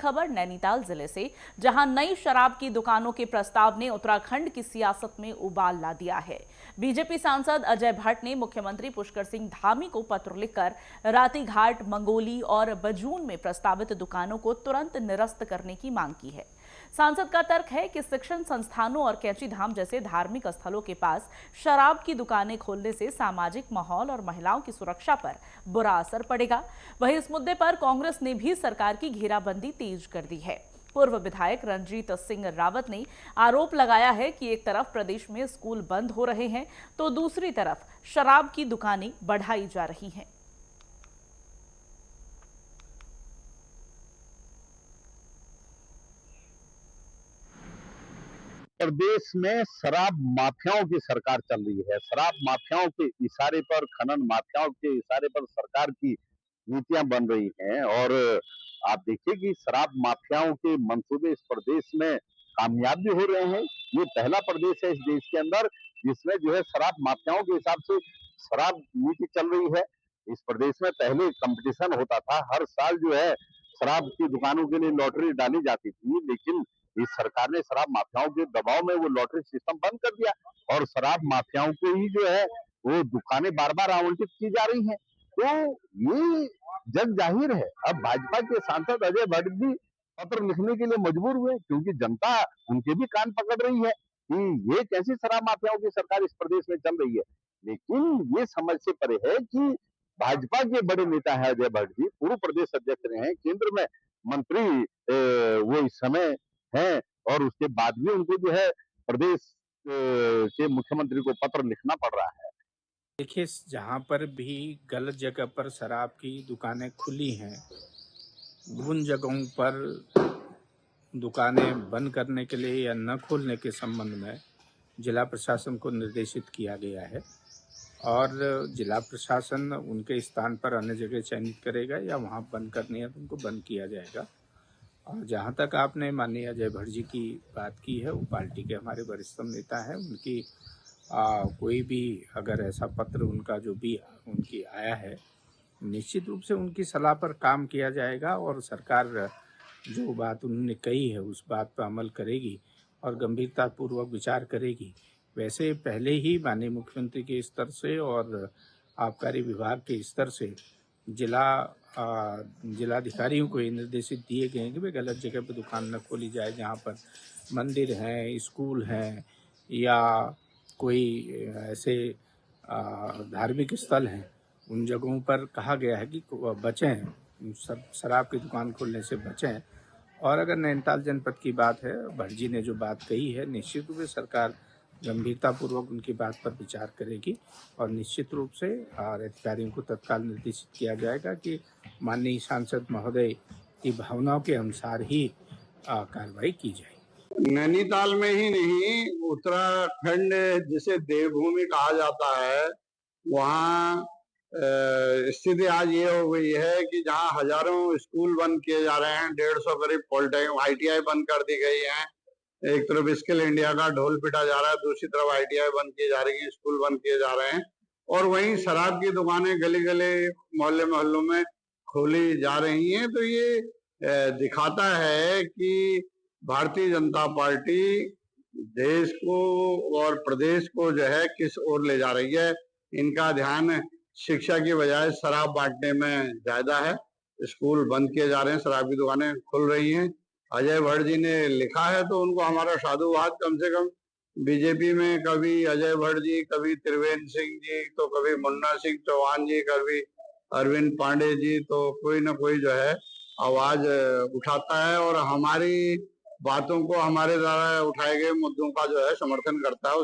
खबर नैनीताल जिले से, जहां नई शराब की दुकानों के प्रस्ताव ने उत्तराखंड की सियासत में उबाल ला दिया है। बीजेपी सांसद अजय भट्ट ने मुख्यमंत्री पुष्कर सिंह धामी को पत्र लिखकर रातीघाट, मंगोली और बजून में प्रस्तावित दुकानों को तुरंत निरस्त करने की मांग की है। सांसद का तर्क है कि शिक्षण संस्थानों और कैंची धाम जैसे धार्मिक स्थलों के पास शराब की दुकानें खोलने से सामाजिक माहौल और महिलाओं की सुरक्षा पर बुरा असर पड़ेगा। वहीं इस मुद्दे पर कांग्रेस ने भी सरकार की घेराबंदी तेज कर दी है। पूर्व विधायक रणजीत सिंह रावत ने आरोप लगाया है कि एक तरफ प्रदेश में स्कूल बंद हो रहे हैं तो दूसरी तरफ शराब की दुकानें बढ़ाई जा रही हैं। प्रदेश में शराब माफियाओं की सरकार चल रही है। शराब माफियाओं के इशारे पर, खनन माफियाओं के इशारे पर सरकार की नीतियां बन रही हैं और आप देखिए कि शराब माफियाओं के मंसूबे इस प्रदेश में कामयाब भी हो रहे हैं। ये पहला प्रदेश है इस देश के अंदर जिसमें जो है शराब माफियाओं के हिसाब से शराब नीति चल रही है। इस प्रदेश में पहले कंपटीशन होता था, हर साल जो है शराब की दुकानों के लिए लॉटरी डाली जाती थी, लेकिन इस सरकार ने शराब माफियाओं के दबाव में वो लॉटरी सिस्टम बंद कर दिया और शराब माफियाओं को ही जो है वो दुकानें बार बार आवंटित की जा रही हैं। तो ये जग जाहिर है। अब भाजपा के सांसद अजय भट्ट भी पत्र लिखने के लिए मजबूर हुए क्योंकि जनता उनके भी कान पकड़ रही है कि ये कैसी शराब माफियाओं की सरकार इस प्रदेश में चल रही है। लेकिन ये समझ से परे है कि भाजपा के बड़े नेता है अजय भट्ट जी, पूर्व प्रदेश अध्यक्ष रहे हैं, केंद्र में मंत्री वो इस समय हैं और उसके बाद भी उनको जो है प्रदेश के मुख्यमंत्री को पत्र लिखना पड़ रहा है। देखिए, जहाँ पर भी गलत जगह पर शराब की दुकानें खुली हैं, उन जगहों पर दुकानें बंद करने के लिए या न खोलने के संबंध में जिला प्रशासन को निर्देशित किया गया है और जिला प्रशासन उनके स्थान पर अन्य जगह चयनित करेगा या वहाँ बंद करनी है तो उनको बंद किया जाएगा। और जहाँ तक आपने माननीय अजय भट्ट जी की बात की है, वो पार्टी के हमारे वरिष्ठतम नेता हैं। उनकी कोई भी अगर ऐसा पत्र उनका जो भी उनकी आया है, निश्चित रूप से उनकी सलाह पर काम किया जाएगा और सरकार जो बात उन्होंने कही है उस बात पर अमल करेगी और गंभीरतापूर्वक विचार करेगी। वैसे पहले ही माननीय मुख्यमंत्री के स्तर से और आबकारी विभाग के स्तर से जिलाधिकारियों को ये निर्देशित दिए गए हैं कि वे गलत जगह पर दुकान न खोली जाए। जहाँ पर मंदिर हैं, स्कूल हैं या कोई ऐसे धार्मिक स्थल हैं, उन जगहों पर कहा गया है कि बचें, सब शराब की दुकान खोलने से बचें। और अगर नैनीताल जनपद की बात है, भट्ट जी ने जो बात कही है, निश्चित रूप से सरकार गंभीरतापूर्वक उनकी बात पर विचार करेगी और निश्चित रूप से अधिकारियों को तत्काल निर्देशित किया जाएगा कि माननीय सांसद महोदय की भावनाओं के अनुसार ही कार्रवाई की जाए। नैनीताल में ही नहीं, उत्तराखंड जिसे देवभूमि कहा जाता है, वहाँ स्थिति आज ये हो गई है कि जहाँ हजारों स्कूल बंद किए जा रहे हैं, 150 करीब पॉलिटेक्निक ITI बंद कर दी गई है। एक तरफ स्किल इंडिया का ढोल पिटा जा रहा है, दूसरी तरफ ITI बंद किए जा रही है, स्कूल बंद किए जा रहे हैं और वहीं शराब की दुकानें गली गली, मोहल्ले मोहल्लों में खोली जा रही हैं। तो ये दिखाता है कि भारतीय जनता पार्टी देश को और प्रदेश को जो है किस ओर ले जा रही है। इनका ध्यान शिक्षा की बजाय शराब बांटने में ज्यादा है। स्कूल बंद किए जा रहे हैं, शराब की दुकानें खुल रही हैं। अजय भट्ट जी ने लिखा है तो उनको हमारा साधुवाद। कम से कम बीजेपी में कभी अजय भट्ट जी, कभी त्रिवेंद्र सिंह जी, तो कभी मुन्ना सिंह चौहान जी, कभी अरविंद पांडे जी, तो कोई ना कोई जो है आवाज उठाता है और हमारी बातों को, हमारे द्वारा उठाए गए मुद्दों का जो है समर्थन करता है।